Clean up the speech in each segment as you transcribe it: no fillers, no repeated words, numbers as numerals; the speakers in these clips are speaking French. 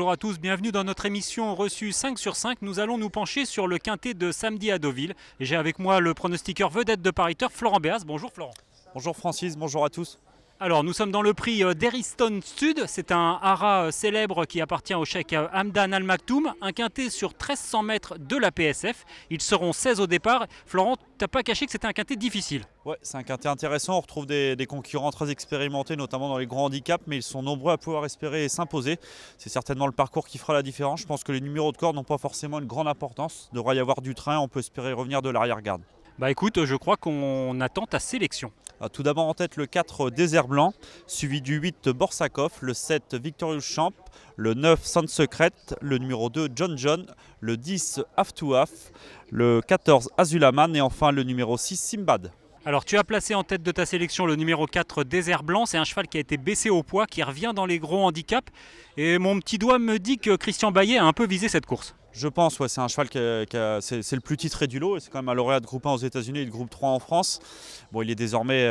Bonjour à tous, bienvenue dans notre émission reçue 5 sur 5. Nous allons nous pencher sur le quintet de samedi à Deauville. Et j'ai avec moi le pronostiqueur vedette de Paris Turf, Florent Béas. Bonjour Florent. Bonjour Francis, bonjour à tous. Alors nous sommes dans le prix d'Eriston Sud. C'est un haras célèbre qui appartient au cheikh Hamdan Al Maktoum. Un quintet sur 1300 mètres de la PSF. Ils seront 16 au départ. Florent, t'as pas caché que c'était un quintet difficile? Ouais, c'est un quintet intéressant, on retrouve des concurrents très expérimentés, notamment dans les grands handicaps, mais ils sont nombreux à pouvoir espérer et s'imposer. C'est certainement le parcours qui fera la différence. Je pense que les numéros de corde n'ont pas forcément une grande importance. Il devrait y avoir du train, on peut espérer revenir de l'arrière-garde. Bah écoute, je crois qu'on attend ta sélection. Tout d'abord en tête le 4 Désert Blanc, suivi du 8 Borsakov, le 7 Victorious Champ, le 9 Sans Secret, le numéro 2 John, le 10 Half to Half, le 14 Azulaman et enfin le numéro 6 Simbad. Alors tu as placé en tête de ta sélection le numéro 4 Désert Blanc, c'est un cheval qui a été baissé au poids, qui revient dans les gros handicaps. Et mon petit doigt me dit que Christian Baillet a un peu visé cette course. Je pense, ouais, c'est un cheval c'est le plus titré du lot, et c'est quand même un lauréat de groupe 1 aux États-Unis et de groupe 3 en France. Bon, il est désormais,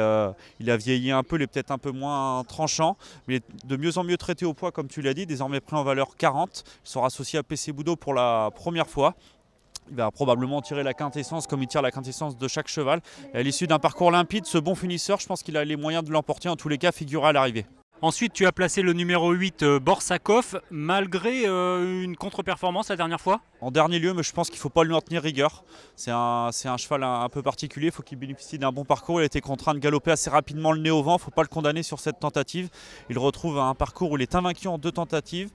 il a vieilli un peu, il est peut-être un peu moins tranchant, mais il est de mieux en mieux traité au poids, comme tu l'as dit, désormais pris en valeur 40. Il sera associé à PC Boudot pour la première fois. Il va probablement tirer la quintessence comme il tire la quintessence de chaque cheval. Et à l'issue d'un parcours limpide, ce bon finisseur, je pense qu'il a les moyens de l'emporter, en tous les cas, figurer à l'arrivée. Ensuite, tu as placé le numéro 8 Borsakov, malgré une contre-performance la dernière fois. En dernier lieu, mais je pense qu'il ne faut pas lui en tenir rigueur. C'est un cheval un peu particulier, il faut qu'il bénéficie d'un bon parcours. Il a été contraint de galoper assez rapidement le nez au vent, il ne faut pas le condamner sur cette tentative. Il retrouve un parcours où il est invaincu en 2 tentatives.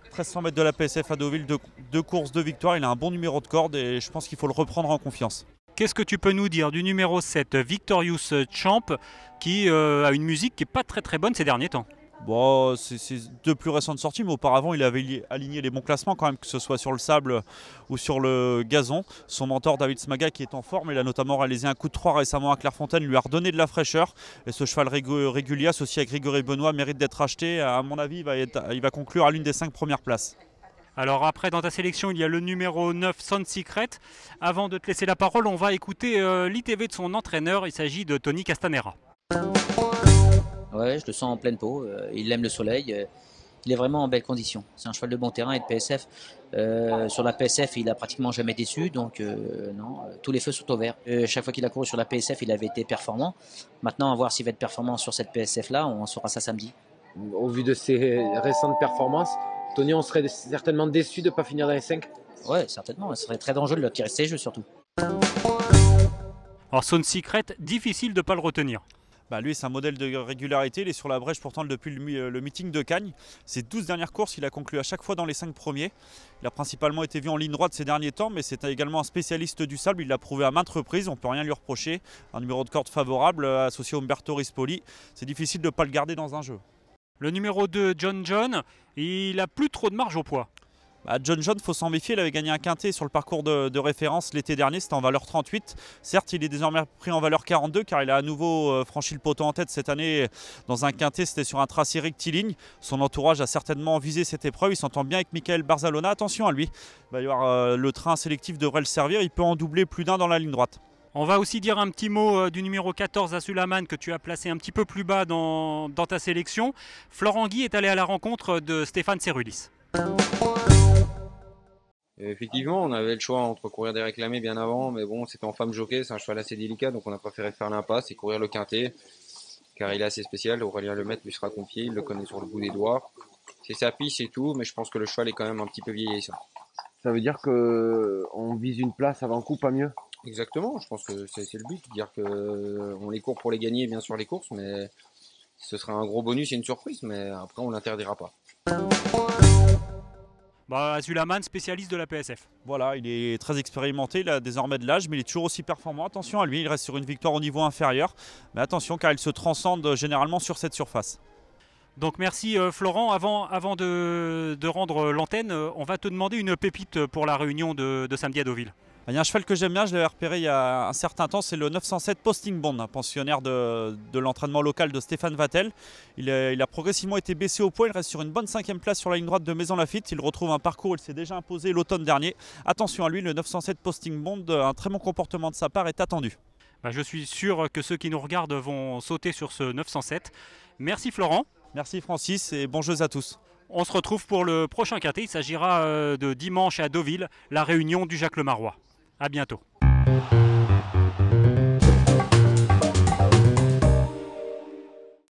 1300 mètres de la PSF à Deauville, 2 courses, 2 victoires. Il a un bon numéro de corde et je pense qu'il faut le reprendre en confiance. Qu'est-ce que tu peux nous dire du numéro 7 Victorious Champ qui a une musique qui n'est pas très bonne ces derniers temps? Bon, c'est 2 plus récentes sorties, mais auparavant il avait aligné les bons classements quand même, que ce soit sur le sable ou sur le gazon. Son mentor David Smaga qui est en forme, il a notamment réalisé un coup de 3 récemment à Clairefontaine, lui a redonné de la fraîcheur. Et ce cheval régulier associé à Grégory Benoît mérite d'être acheté. À mon avis, il va conclure à l'une des 5 premières places. Alors après, dans ta sélection, il y a le numéro 9, Sans Secret. Avant de te laisser la parole, on va écouter l'ITV de son entraîneur. Il s'agit de Tony Castanera. Ouais, je le sens en pleine peau. Il aime le soleil. Il est vraiment en belle condition. C'est un cheval de bon terrain et de PSF. Sur la PSF, il a pratiquement jamais déçu. Donc non, tous les feux sont au vert. Chaque fois qu'il a couru sur la PSF, il avait été performant. Maintenant, à voir s'il va être performant sur cette PSF-là. On saura ça samedi. Au vu de ses récentes performances, Tony, on serait certainement déçu de ne pas finir dans les 5. Ouais, certainement. Ce serait très dangereux de le tirer de ses jeux surtout. Alors Sans Secret, difficile de ne pas le retenir. Lui, c'est un modèle de régularité. Il est sur la brèche pourtant depuis le meeting de Cagnes. Ses 12 dernières courses, il a conclu à chaque fois dans les 5 premiers. Il a principalement été vu en ligne droite ces derniers temps, mais c'est également un spécialiste du sable. Il l'a prouvé à maintes reprises, on ne peut rien lui reprocher. Un numéro de corde favorable associé à Umberto Rispoli. C'est difficile de ne pas le garder dans un jeu. Le numéro 2, John, il a plus trop de marge au poids. John, il faut s'en méfier, il avait gagné un quintet sur le parcours de référence l'été dernier, c'était en valeur 38. Certes, il est désormais pris en valeur 42 car il a à nouveau franchi le poteau en tête cette année dans un quintet, c'était sur un tracé rectiligne. Son entourage a certainement visé cette épreuve, il s'entend bien avec Michael Barzalona, attention à lui. Il va y avoir, le train sélectif devrait le servir, il peut en doubler plus d'un dans la ligne droite. On va aussi dire un petit mot du numéro 14 Azulaman que tu as placé un petit peu plus bas dans ta sélection. Florent Guy est allé à la rencontre de Stéphane Cerulis. Effectivement, on avait le choix entre courir des réclamés bien avant, mais bon, c'était en femme jockey, c'est un cheval assez délicat, donc on a préféré faire l'impasse et courir le quintet, car il est assez spécial. Aurélien Lemaitre lui sera confié, il le connaît sur le bout des doigts. C'est sa piste, c'est tout, mais je pense que le cheval est quand même un petit peu vieillissant. Ça veut dire qu'on vise une place avant coup, pas mieux? Exactement, je pense que c'est le but, dire qu'on les court pour les gagner, bien sûr les courses, mais ce sera un gros bonus et une surprise, mais après on l'interdira pas. Azulaman, spécialiste de la PSF. Voilà, il est très expérimenté, il a désormais de l'âge, mais il est toujours aussi performant. Attention à lui, il reste sur une victoire au niveau inférieur. Mais attention car il se transcende généralement sur cette surface. Donc merci Florent. Avant de rendre l'antenne, on va te demander une pépite pour la réunion de samedi à Deauville. Il y a un cheval que j'aime bien, je l'avais repéré il y a un certain temps, c'est le 907 Posting Bond, un pensionnaire de l'entraînement local de Stéphane Vattel. Il a progressivement été baissé au poids, il reste sur une bonne 5e place sur la ligne droite de Maison Lafitte. Il retrouve un parcours où il s'est déjà imposé l'automne dernier. Attention à lui, le 907 Posting Bond, un très bon comportement de sa part est attendu. Je suis sûr que ceux qui nous regardent vont sauter sur ce 907. Merci Florent. Merci Francis et bon jeu à tous. On se retrouve pour le prochain quintet. Il s'agira de dimanche à Deauville, la réunion du Jacques Lemarois. À bientôt.